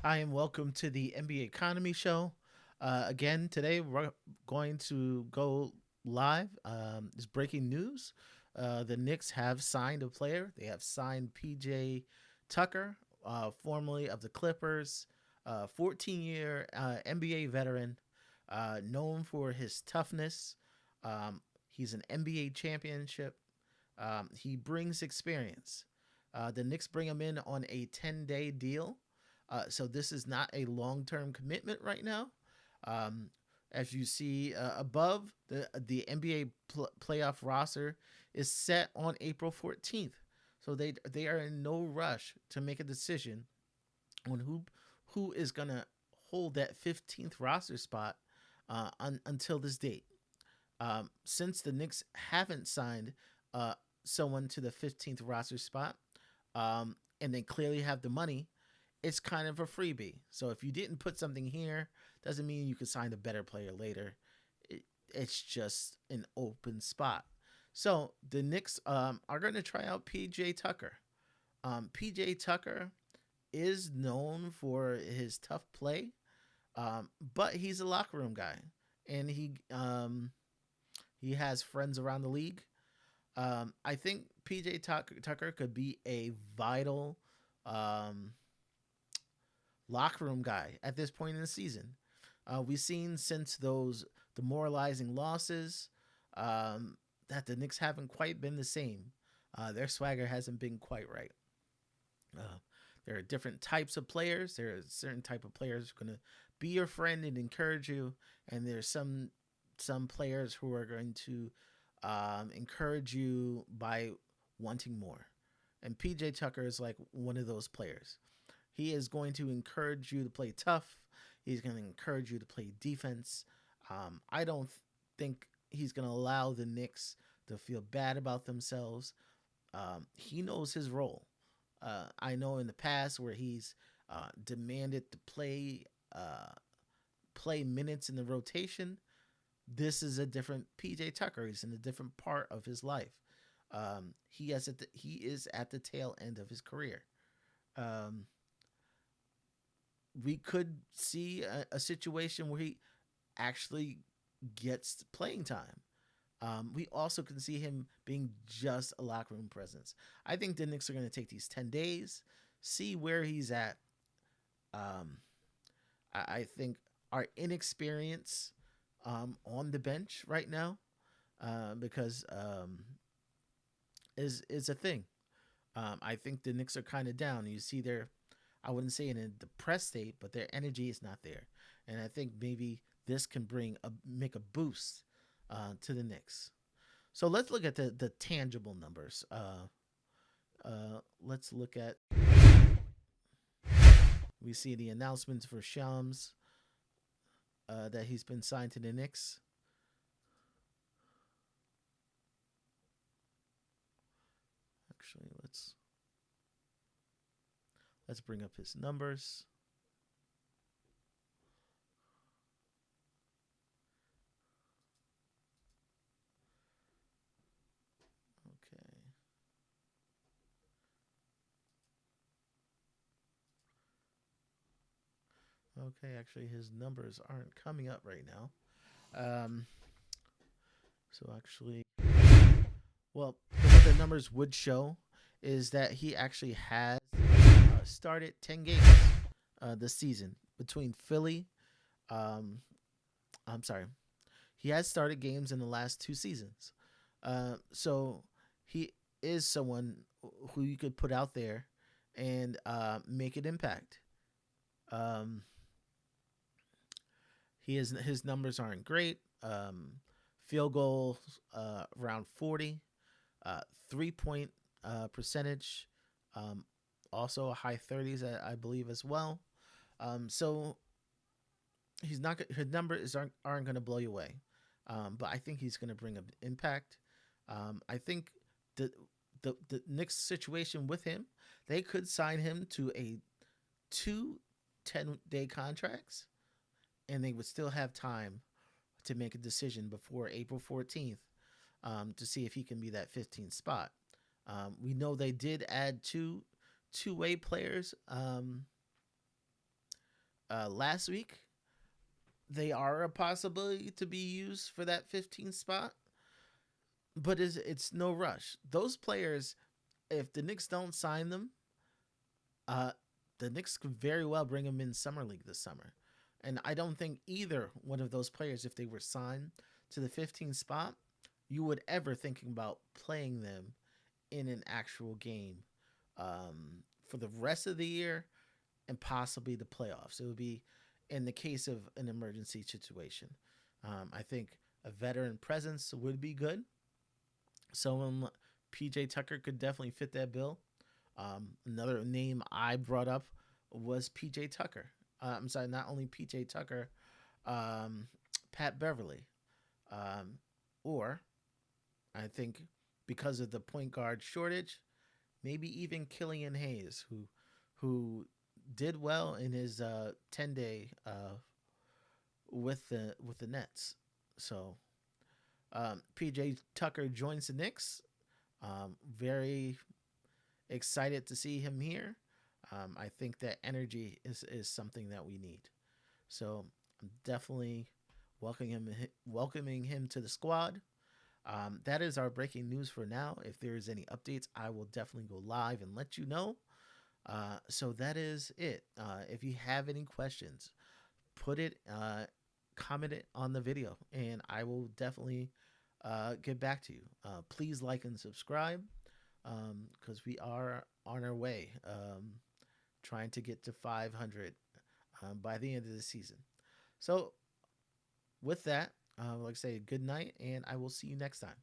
Hi, and welcome to the NBA Economy Show. Again, today we're going to go live. It's breaking news. The Knicks have signed a player. They have signed PJ Tucker, formerly of the Clippers, 14-year NBA veteran, known for his toughness. He's an NBA championship. He brings experience. The Knicks bring him in on a 10-day deal. So this is not a long-term commitment right now. Um, as you see above, the NBA playoff roster is set on April 14th. So they are in no rush to make a decision on who is gonna hold that 15th roster spot until this date. Since the Knicks haven't signed someone to the 15th roster spot, and they clearly have the money, it's kind of a freebie. So if you didn't put something here, doesn't mean you could sign a better player later. It's just an open spot. So the Knicks are going to try out PJ Tucker. PJ Tucker is known for his tough play, but he's a locker room guy, and he has friends around the league. I think PJ Tucker could be a vital um, locker room guy at this point in the season. We've seen since those demoralizing losses that the Knicks haven't quite been the same. Their swagger hasn't been quite right. Uh, there are different types of players. There are certain type of players who are going to be your friend and encourage you, and there's some players who are going to encourage you by wanting more. And PJ Tucker is like one of those players. He is going to encourage you to play tough. He's going to encourage you to play defense. I don't think he's going to allow the Knicks to feel bad about themselves. He knows his role. I know in the past where he's demanded to play minutes in the rotation. This is a different PJ Tucker. He's in a different part of his life. He is at the tail end of his career. Um, we could see a situation where he actually gets playing time. We also can see him being just a locker room presence. I think the Knicks are going to take these 10 days, see where he's at. Um, I think our inexperience on the bench right now, because is a thing. I think the Knicks are kind of down. You see their, I wouldn't say in a depressed state, but their energy is not there. And I think maybe this can make a boost to the Knicks. So let's look at the tangible numbers. Let's look at, we see the announcements for Shams that he's been signed to the Knicks. Actually, let's bring up his numbers. Okay. Okay, actually, his numbers aren't coming up right now. Um, so actually, well, what the numbers would show is that he actually has started 10 games this season between Philly. Um, I'm sorry, he has started games in the last two seasons. So he is someone who you could put out there and make an impact. Um, his numbers aren't great. Field goal around 40, 3 point percentage, um, also a high 30s, I believe as well. So he's not his numbers aren't going to blow you away, but I think he's going to bring an impact. I think the the Knicks situation with him, they could sign him to a two 10-day contracts, and they would still have time to make a decision before April 14th to see if he can be that 15th spot. We know they did add two way players last week, they are a possibility to be used for that 15th spot, but it's no rush. Those players, if the Knicks don't sign them, uh, the Knicks could very well bring them in summer league this summer, and I don't think either one of those players, if they were signed to the 15th spot, you would ever thinking about playing them in an actual game for the rest of the year and possibly the playoffs. It would be in the case of an emergency situation. I think a veteran presence would be good. Someone PJ Tucker could definitely fit that bill. Another name I brought up was PJ Tucker. I'm sorry, not only PJ Tucker, um, Pat Beverly, um, or I think because of the point guard shortage, maybe even Killian Hayes, who did well in his 10 day with the Nets. So PJ Tucker joins the Knicks. Very excited to see him here. I think that energy is something that we need. So I'm definitely welcoming him to the squad. That is our breaking news for now. If there's any updates, I will definitely go live and let you know. So that is it. If you have any questions, put it, comment it on the video, and I will definitely get back to you. Please like and subscribe because we are on our way, trying to get to 500 by the end of the season. So, with that, like I say, good night, and I will see you next time.